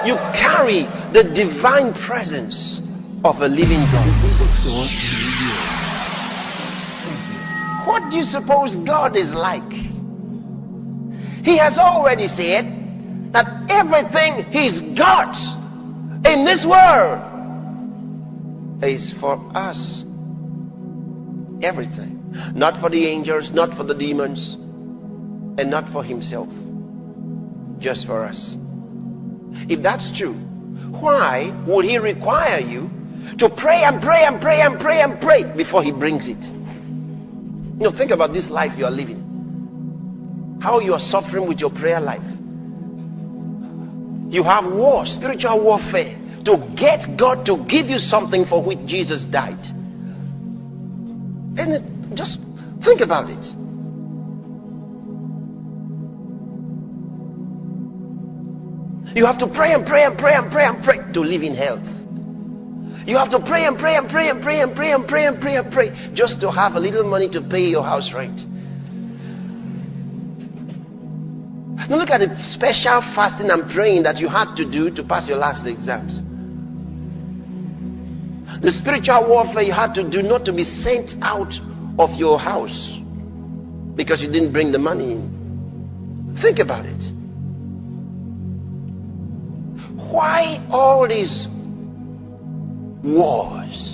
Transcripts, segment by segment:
You carry the divine presence of a living God. What do you suppose God is like? He has already said that everything He's got in this world is for us. Everything. Not for the angels, not for the demons, and not for Himself. Just for us. If that's true, why would He require you to pray and pray and pray and pray and pray before He brings it? Think about this life you are living. How you are suffering with your prayer life. You have war, spiritual warfare, to get God to give you something for which Jesus died. And just think about it. You have to pray and pray and pray and pray and pray to live in health. You have to pray and pray and pray and pray and pray and pray and pray and pray just to have a little money to pay your house rent. Now look at the special fasting and praying that you had to do to pass your last exams. The spiritual warfare you had to do not to be sent out of your house because you didn't bring the money in. Think about it. Why all these wars?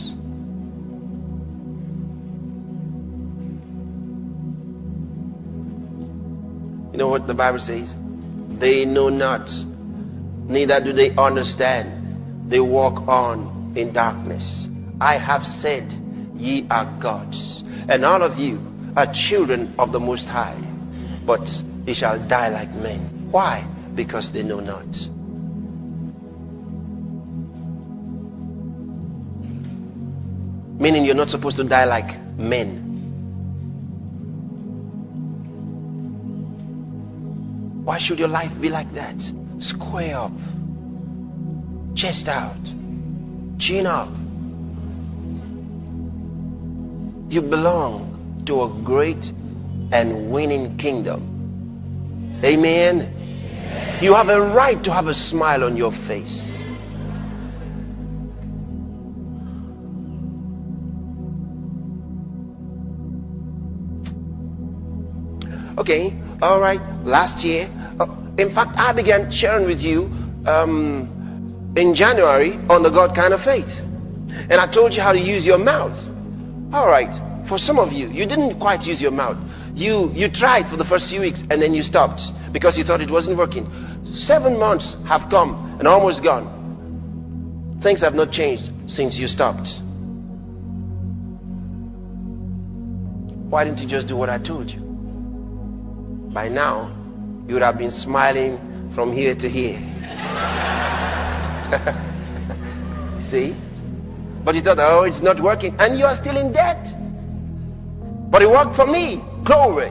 You know what the Bible says? They know not, neither do they understand. They walk on in darkness. I have said, ye are gods, and all of you are children of the Most High, but ye shall die like men. Why? Because they know not. Meaning you're not supposed to die like men. Why should your life be like that? Square up, chest out, chin up. You belong to a great and winning kingdom. Amen? You have a right to have a smile on your face. Okay, all right. Last year, in fact, I began sharing with you in January on the God kind of faith. And I told you how to use your mouth. All right, for some of you, you didn't quite use your mouth. You tried for the first few weeks and then you stopped because you thought it wasn't working. 7 months have come and almost gone. Things have not changed since you stopped. Why didn't you just do what I told you? By now, you would have been smiling from here to here. See? But you thought, oh, it's not working. And you are still in debt. But it worked for me. Glory.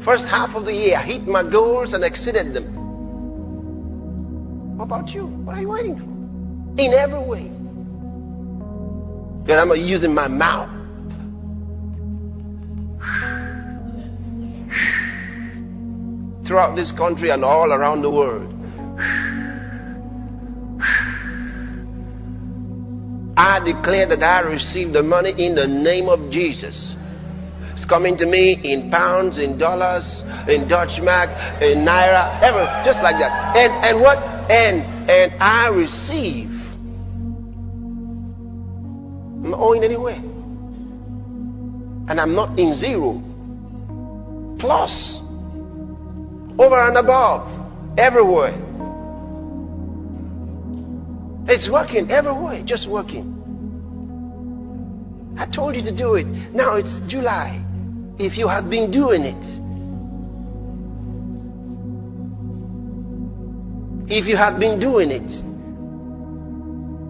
First half of the year, I hit my goals and exceeded them. What about you? What are you waiting for? In every way. Because I'm using my mouth. Throughout this country and all around the world. I declare that I receive the money in the name of Jesus. It's coming to me in pounds, in dollars, in Dutch mark, in naira, just like that. And what? And I receive. I'm not owing anywhere. And I'm not in zero. Plus. Over and above, everywhere. It's working everywhere, just working. I told you to do it. Now it's July. If you had been doing it,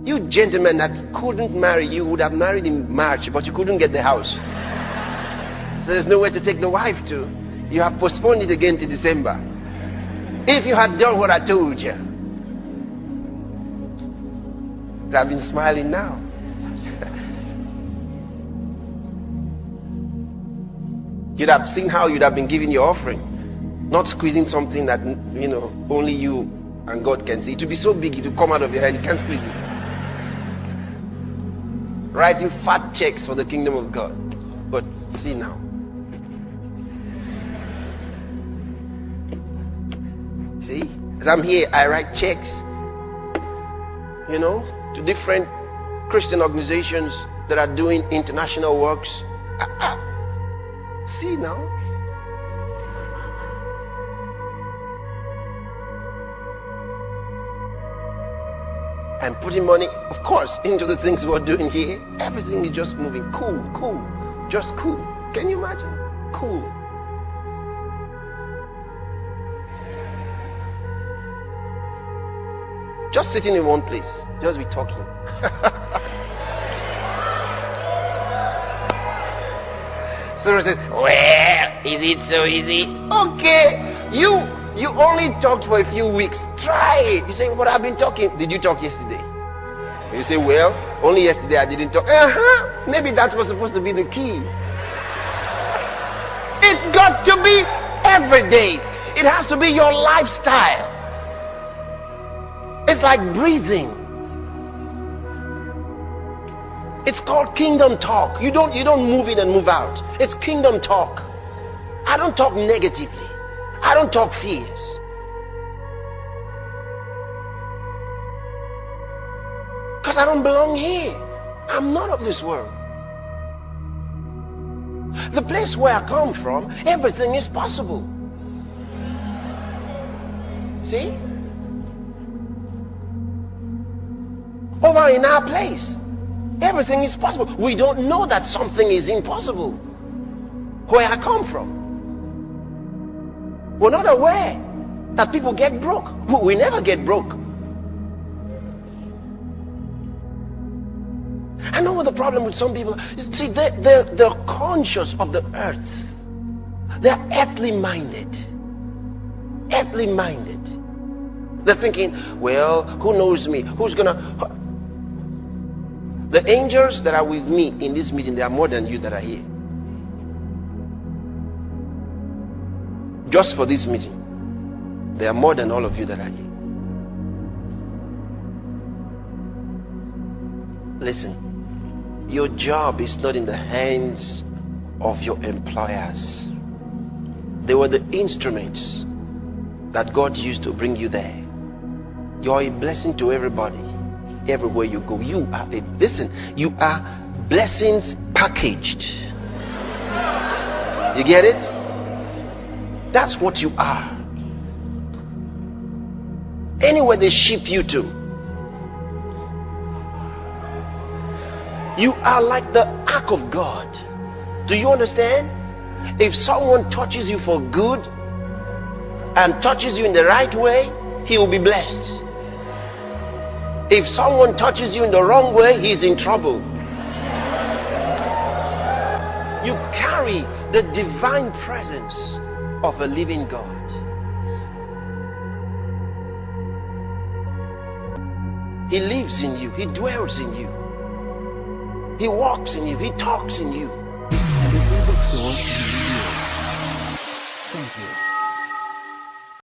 you gentlemen that couldn't marry, you would have married in March, but you couldn't get the house. So there's nowhere to take the wife to. You have postponed it again to December. If you had done what I told you, you'd have been smiling now. You'd have seen how you'd have been giving your offering. Not squeezing something that, only you and God can see. It will be so big, it will come out of your hand. You can't squeeze it. Writing fat checks for the kingdom of God. But see now. See? As I'm here, I write checks, to different Christian organizations that are doing international works. See now. I'm putting money, of course, into the things we're doing here. Everything is just moving. Cool. Just cool. Can you imagine? Cool. Just sitting in one place. Just be talking. Someone says, well, is it so easy? Okay. You only talked for a few weeks. Try it. You say, but I've been talking. Did you talk yesterday? You say, well, only yesterday I didn't talk. Maybe that was supposed to be the key. It's got to be every day. It has to be your lifestyle. It's like breathing. It's called kingdom talk. You don't move in and move out. It's kingdom talk. I don't talk negatively. I don't talk fears. Because I don't belong here. I'm not of this world. The place where I come from, everything is possible. See? Over in our place, everything is possible. We don't know that something is impossible where I come from. We're not aware that people get broke. We never get broke. I know what the problem with some people. See, they're conscious of the earth. They're earthly minded. Earthly minded. They're thinking, well, who knows me? Who's gonna... The angels that are with me in this meeting, they are more than you that are here. Just for this meeting, they are more than all of you that are here. Listen, your job is not in the hands of your employers. They were the instruments that God used to bring you there. You are a blessing to everybody. Everywhere you go, you are you are blessings packaged. You get it? That's what you are. Anywhere they ship you to, you are like the ark of God. Do you understand? If someone touches you for good and touches you in the right way, he will be blessed. If someone touches you in the wrong way, he's in trouble. You carry the divine presence of a living God. He lives in you. He dwells in you. He walks in you. He talks in you. This is the source. Thank you.